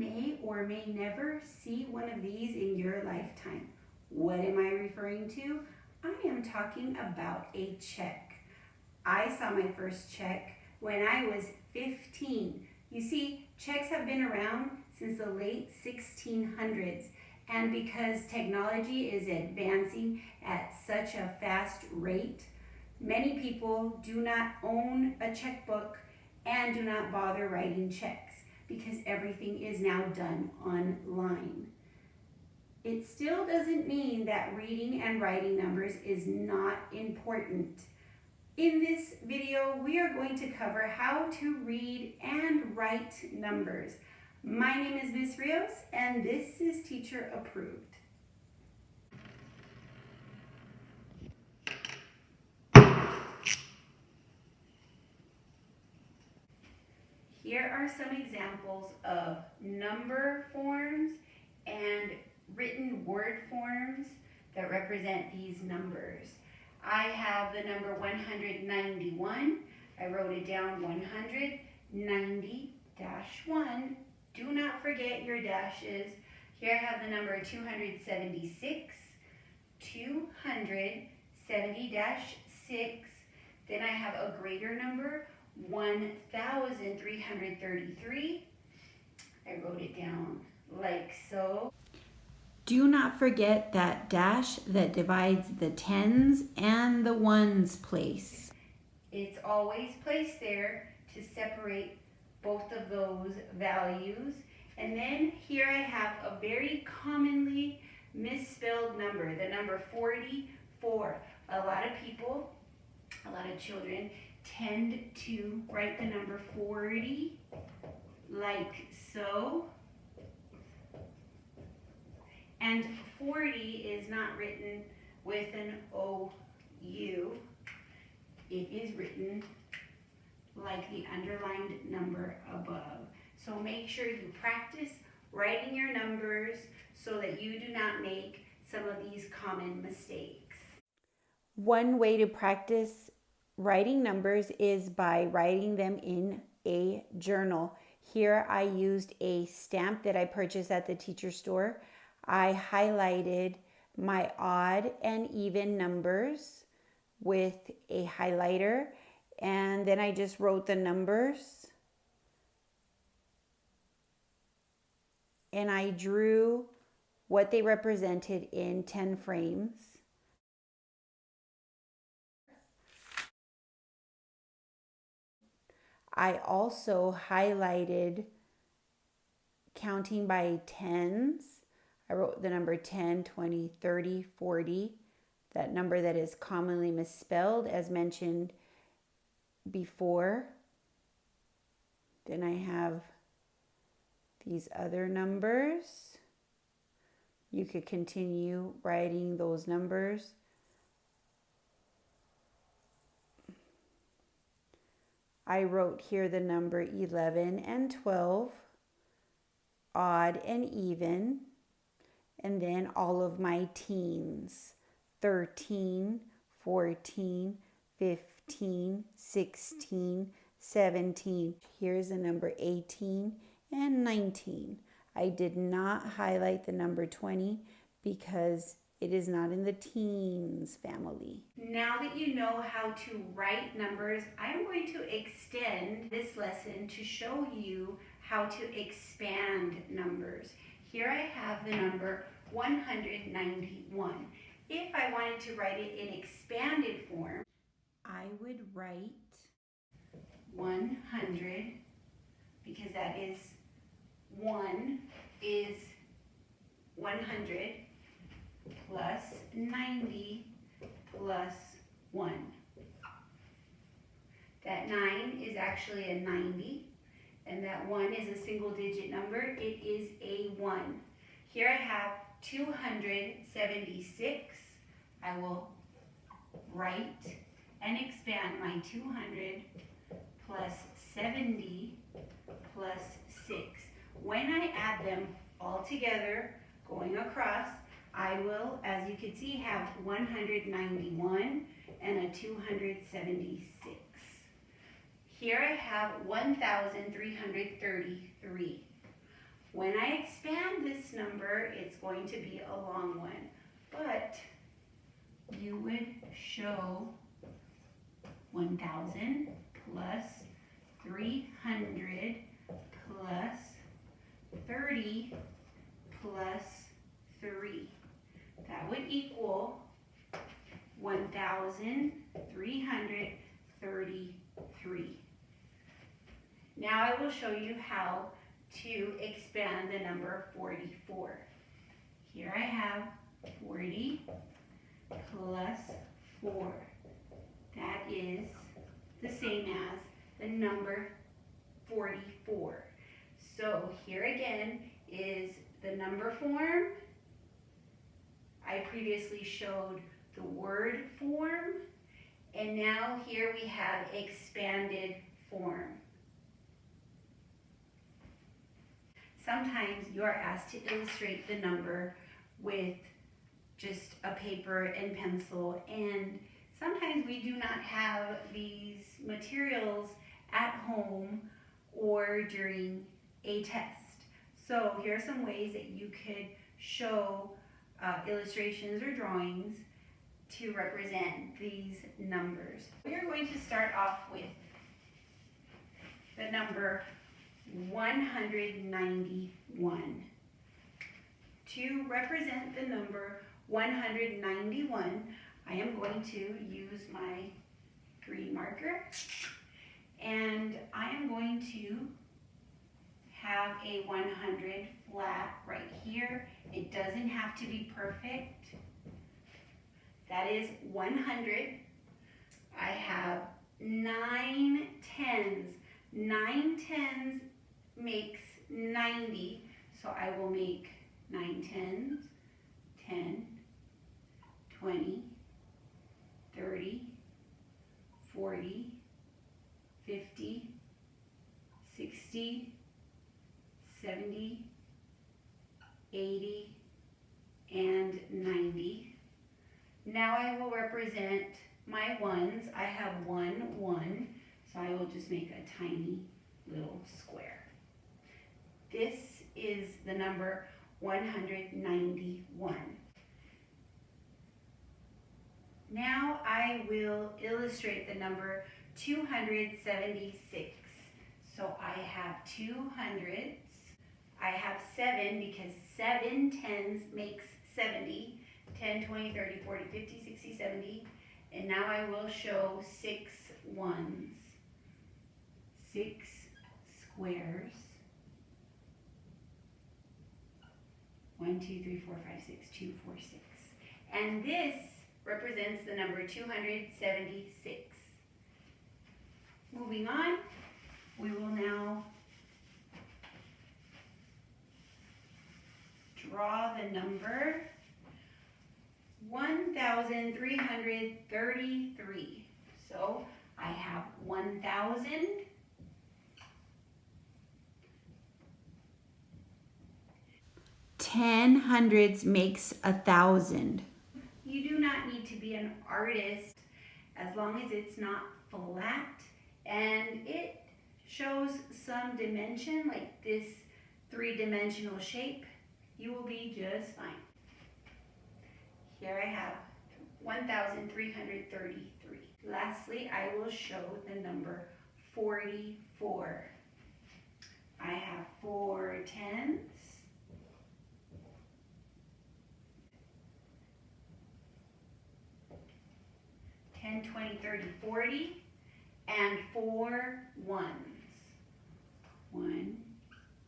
may or may never see one of these in your lifetime. What am I referring to? I am talking about a check. I saw my first check when I was 15. You see, checks have been around since the late 1600s, and because technology is advancing at such a fast rate, many people do not own a checkbook and do not bother writing checks because everything is now done online. It still doesn't mean that reading and writing numbers is not important. In this video, we are going to cover how to read and write numbers. My name is Ms. Rios, and this is Teacher Approved. Here are some examples of number forms and written word forms that represent these numbers. I have the number 191. I wrote it down 190-1. Do not forget your dashes. Here I have the number 276, 270-6. Then I have a greater number, 1,333. I wrote it down like so. Do not forget that dash that divides the tens and the ones place. It's always placed there to separate both of those values. And then here I have a very commonly misspelled number, the number 44. A lot of people, a lot of children tend to write the number 40 like so. And 40 is not written with an O-U. It is written like the underlined number above. So make sure you practice writing your numbers so that you do not make some of these common mistakes. One way to practice writing numbers is by writing them in a journal. Here I used a stamp that I purchased at the teacher store. I highlighted my odd and even numbers with a highlighter, and then I just wrote the numbers, and I drew what they represented in 10 frames. I also highlighted counting by tens. I wrote the number 10, 20, 30, 40, that number that is commonly misspelled as mentioned before. Then I have these other numbers. You could continue writing those numbers. I wrote here the number 11 and 12, odd and even. And then all of my teens, 13, 14, 15, 16, 17. Here's the number 18 and 19. I did not highlight the number 20 because it is not in the teens family. Now that you know how to write numbers, I'm going to extend this lesson to show you how to expand numbers. Here I have the number 191. If I wanted to write it in expanded form, I would write 100, because that is 1 is 100 plus 90 plus 1. That 9 is actually a 90. And that 1 is a single digit number. It is a 1. Here I have 276. I will write and expand my 200 plus 70 plus 6. When I add them all together, going across, I will, as you can see, have 191 and a 276. Here I have 1,333. When I expand this number, it's going to be a long one, but you would show 1,000 plus 300 plus 30 plus 3. That would equal 1,333. Now I will show you how to expand the number 44. Here I have 40 plus 4. That is the same as the number 44. So here again is the number form. I previously showed the word form, and now here we have expanded form. Sometimes you are asked to illustrate the number with just a paper and pencil, and sometimes we do not have these materials at home or during a test. So here are some ways that you could show illustrations or drawings to represent these numbers. We are going to start off with the number 191. To represent the number 191, I am going to use my green marker, and I am going to have a 100 flat right here. It doesn't have to be perfect. That is 100. I have 9 tens. 9 tens makes 90, so I will make 9 tens, 10, 20, 30, 40, 50, 60, 70, 80, and 90. Now I will represent my ones. I have 1, 1, so I will just make a tiny little square. This is the number 191. Now I will illustrate the number 276. So I have 200s. I have 7 because 7 tens makes 70. 10, 20, 30, 40, 50, 60, 70. And now I will show 6 ones. 6 squares. 1, 2, 3, 4, 5, 6, 2, 4, 6. And this represents the number 276. Moving on, we will now draw the number 1,333. So I have 1,000. 10 hundreds makes 1,000. You do not need to be an artist as long as it's not flat and it shows some dimension, like this 3-dimensional shape. You will be just fine. Here I have 1,333. Lastly, I will show the number 44. I have 4 tens. 10, 20, 30, 40, and 4 ones. 1,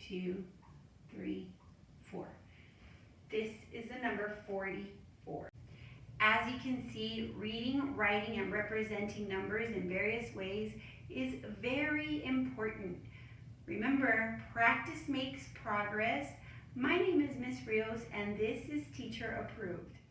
2, 3, 4. This is the number 44. As you can see, reading, writing, and representing numbers in various ways is very important. Remember, practice makes progress. My name is Miss Rios, and this is Teacher Approved.